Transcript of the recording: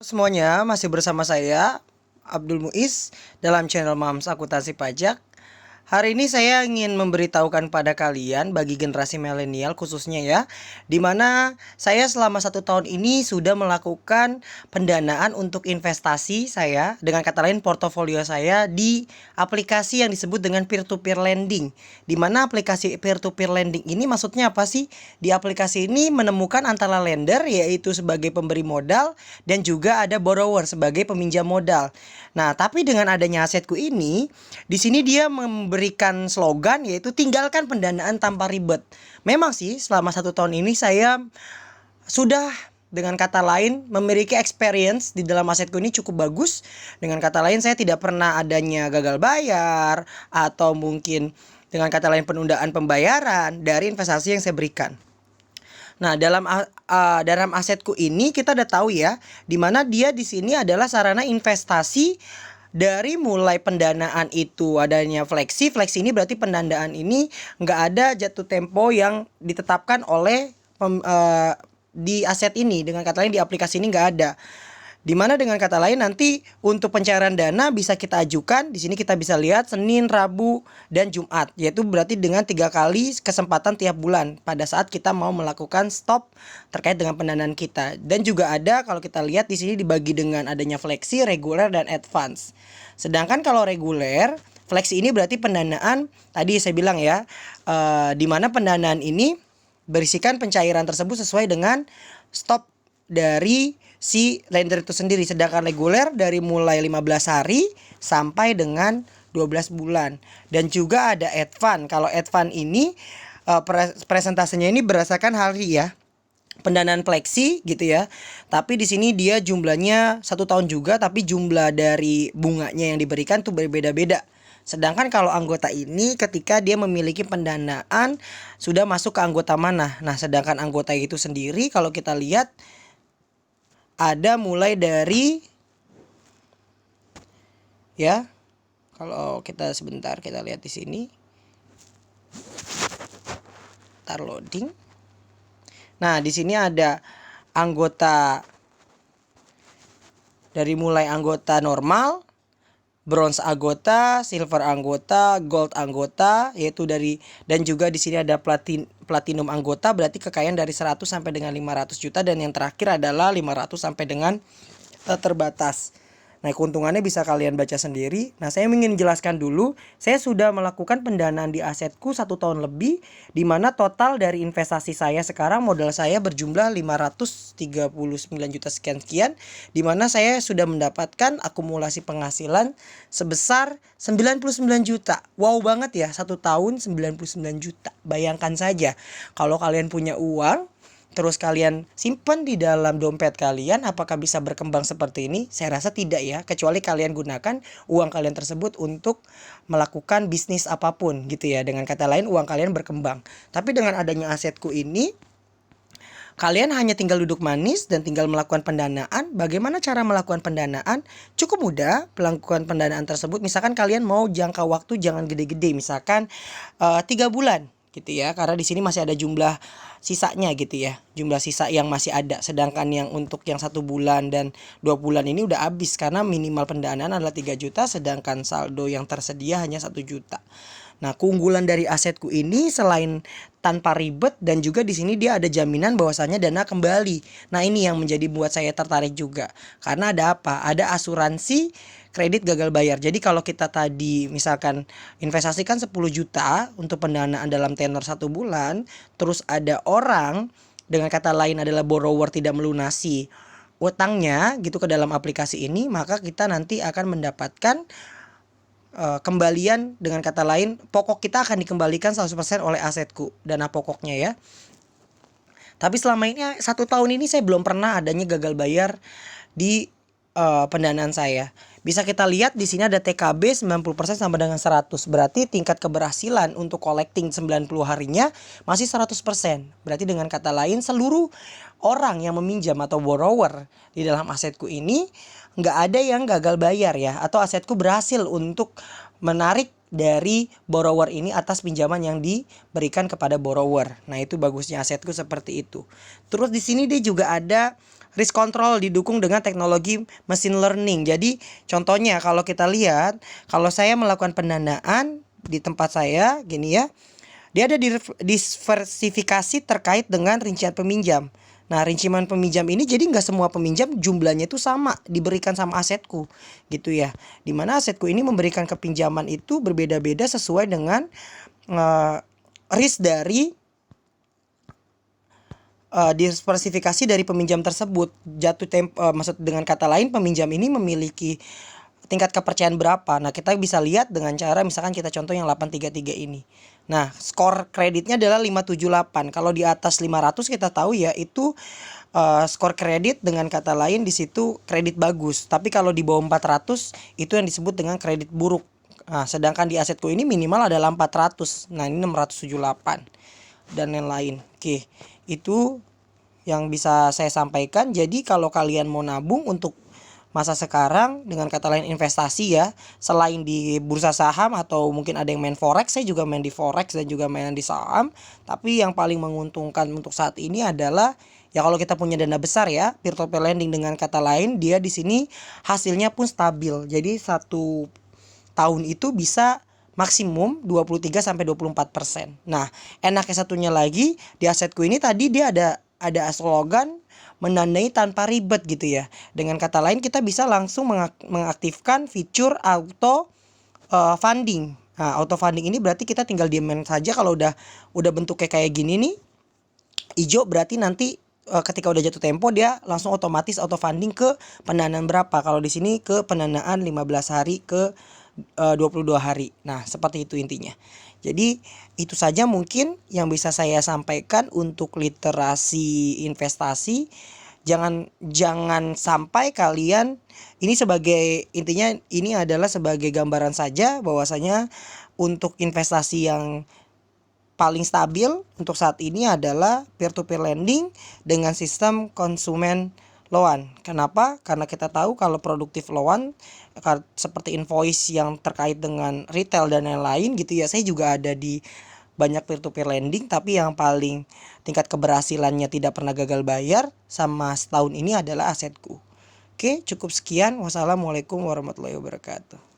Semuanya masih bersama saya Abdul Muiz dalam channel Mams Akuntansi Pajak. Hari ini saya ingin memberitahukan pada kalian bagi generasi milenial khususnya ya, dimana saya selama 1 tahun ini sudah melakukan pendanaan untuk investasi saya, dengan kata lain portofolio saya di aplikasi yang disebut dengan peer-to-peer lending. Dimana aplikasi peer-to-peer lending ini maksudnya apa sih? Di aplikasi ini menemukan antara lender yaitu sebagai pemberi modal dan juga ada borrower sebagai peminjam modal. Nah, tapi dengan adanya asetku ini, di sini dia memberikan slogan yaitu tinggalkan pendanaan tanpa ribet. Memang sih selama 1 tahun ini saya sudah dengan kata lain memiliki experience di dalam asetku ini cukup bagus. Dengan kata lain saya tidak pernah adanya gagal bayar atau mungkin dengan kata lain penundaan pembayaran dari investasi yang saya berikan. Nah, dalam asetku ini kita udah tahu ya, di mana dia di sini adalah sarana investasi dari mulai pendanaan itu adanya fleksi ini berarti pendanaan ini nggak ada jatuh tempo yang ditetapkan oleh di aset ini, dengan kata lain di aplikasi ini nggak ada. Dimana dengan kata lain nanti untuk pencairan dana bisa kita ajukan. Di sini kita bisa lihat Senin, Rabu, dan Jumat, yaitu berarti dengan 3 kali kesempatan tiap bulan pada saat kita mau melakukan stop terkait dengan pendanaan kita. Dan juga ada kalau kita lihat di sini dibagi dengan adanya fleksi, reguler, dan advance. Sedangkan kalau reguler, fleksi ini berarti pendanaan tadi saya bilang ya, dimana pendanaan ini berisikan pencairan tersebut sesuai dengan stop dari si lender itu sendiri. Sedangkan reguler dari mulai 15 hari sampai dengan 12 bulan. Dan juga ada advance. Kalau advance ini presentasenya ini berdasarkan hari ya, pendanaan fleksi gitu ya. Tapi di sini dia jumlahnya 1 tahun juga, tapi jumlah dari bunganya yang diberikan tuh berbeda-beda. Sedangkan kalau anggota ini ketika dia memiliki pendanaan sudah masuk ke anggota mana. Nah, sedangkan anggota itu sendiri kalau kita lihat ada mulai dari ya, kalau kita sebentar kita lihat di sini. Tar loading. Nah, di sini ada anggota dari mulai anggota normal, bronze anggota, silver anggota, gold anggota, yaitu dari, dan juga di sini ada platinum anggota, berarti kekayaan dari 100 sampai dengan 500 juta, dan yang terakhir adalah 500 sampai dengan terbatas. Nah, keuntungannya bisa kalian baca sendiri. Nah, saya ingin jelaskan dulu, saya sudah melakukan pendanaan di asetku 1 tahun lebih, di mana total dari investasi saya sekarang modal saya berjumlah 539 juta sekian, di mana saya sudah mendapatkan akumulasi penghasilan sebesar 99 juta. Wow banget ya, 1 tahun 99 juta. Bayangkan saja kalau kalian punya uang terus kalian simpan di dalam dompet kalian, apakah bisa berkembang seperti ini? Saya rasa tidak ya, kecuali kalian gunakan uang kalian tersebut untuk melakukan bisnis apapun gitu ya. Dengan kata lain uang kalian berkembang. Tapi dengan adanya asetku ini, kalian hanya tinggal duduk manis dan tinggal melakukan pendanaan. Bagaimana cara melakukan pendanaan? Cukup mudah melakukan pendanaan tersebut. Misalkan kalian mau jangka waktu jangan gede-gede, misalkan 3 bulan gitu ya, karena di sini masih ada jumlah sisanya gitu ya, jumlah sisa yang masih ada. Sedangkan yang untuk yang 1 bulan dan 2 bulan ini udah habis, karena minimal pendanaan adalah 3 juta, sedangkan saldo yang tersedia hanya 1 juta. Nah, keunggulan dari asetku ini selain tanpa ribet, dan juga di sini dia ada jaminan bahwasanya dana kembali. Nah, ini yang menjadi buat saya tertarik juga, karena ada apa? Ada asuransi kredit gagal bayar. Jadi kalau kita tadi misalkan investasikan 10 juta untuk pendanaan dalam tenor 1 bulan, terus ada orang dengan kata lain adalah borrower tidak melunasi utangnya gitu ke dalam aplikasi ini, maka kita nanti akan mendapatkan kembalian, dengan kata lain pokok kita akan dikembalikan 100% oleh asetku, dana pokoknya ya. Tapi selama ini 1 tahun ini saya belum pernah adanya gagal bayar di pendanaan saya. Bisa kita lihat di sini ada TKB 90% sama dengan 100. Berarti tingkat keberhasilan untuk collecting 90 harinya masih 100%. Berarti dengan kata lain seluruh orang yang meminjam atau borrower di dalam asetku ini nggak ada yang gagal bayar ya, atau asetku berhasil untuk menarik dari borrower ini atas pinjaman yang diberikan kepada borrower. Nah, itu bagusnya asetku seperti itu. Terus di sini dia juga ada risk control didukung dengan teknologi machine learning. Jadi contohnya kalau kita lihat, kalau saya melakukan pendanaan di tempat saya gini ya, dia ada diversifikasi terkait dengan rincian peminjam. Nah, rincian peminjam ini jadi nggak semua peminjam jumlahnya itu sama diberikan sama asetku gitu ya. Dimana asetku ini memberikan kepinjaman itu berbeda-beda sesuai dengan risk dari diversifikasi dari peminjam tersebut. Maksud dengan kata lain, peminjam ini memiliki tingkat kepercayaan berapa. Nah, kita bisa lihat dengan cara misalkan kita contoh yang 833 ini. Nah, skor kreditnya adalah 578. Kalau di atas 500 kita tahu ya itu skor kredit, dengan kata lain di situ kredit bagus. Tapi kalau di bawah 400 itu yang disebut dengan kredit buruk. Nah, sedangkan di asetku ini minimal adalah 400. Nah, ini 678 dan lain-lain. Oke, itu yang bisa saya sampaikan. Jadi kalau kalian mau nabung untuk masa sekarang, dengan kata lain investasi ya, selain di bursa saham atau mungkin ada yang main forex, saya juga main di forex dan juga main di saham. Tapi yang paling menguntungkan untuk saat ini adalah ya kalau kita punya dana besar ya, peer to peer lending, dengan kata lain dia di sini hasilnya pun stabil. Jadi 1 tahun itu bisa maksimum 23-24%. Nah, enaknya satunya lagi di asetku ini tadi dia ada slogan menandai tanpa ribet gitu ya. Dengan kata lain kita bisa langsung mengaktifkan fitur auto funding. Nah, auto funding ini berarti kita tinggal diemin saja. Kalau udah bentuknya kayak gini nih, hijau berarti nanti ketika udah jatuh tempo dia langsung otomatis auto funding ke pendanaan berapa. Kalau di sini ke pendanaan 15 hari ke 22 hari. Nah, seperti itu intinya. Jadi itu saja mungkin yang bisa saya sampaikan untuk literasi investasi. Jangan sampai kalian, ini sebagai intinya ini adalah sebagai gambaran saja bahwasanya untuk investasi yang paling stabil untuk saat ini adalah peer to peer lending dengan sistem konsumen loan. Kenapa? Karena kita tahu kalau produktif loan seperti invoice yang terkait dengan retail dan lain-lain gitu ya. Saya juga ada di banyak peer to peer lending, tapi yang paling tingkat keberhasilannya tidak pernah gagal bayar sama setahun ini adalah asetku. Oke, cukup sekian. Wassalamualaikum warahmatullahi wabarakatuh.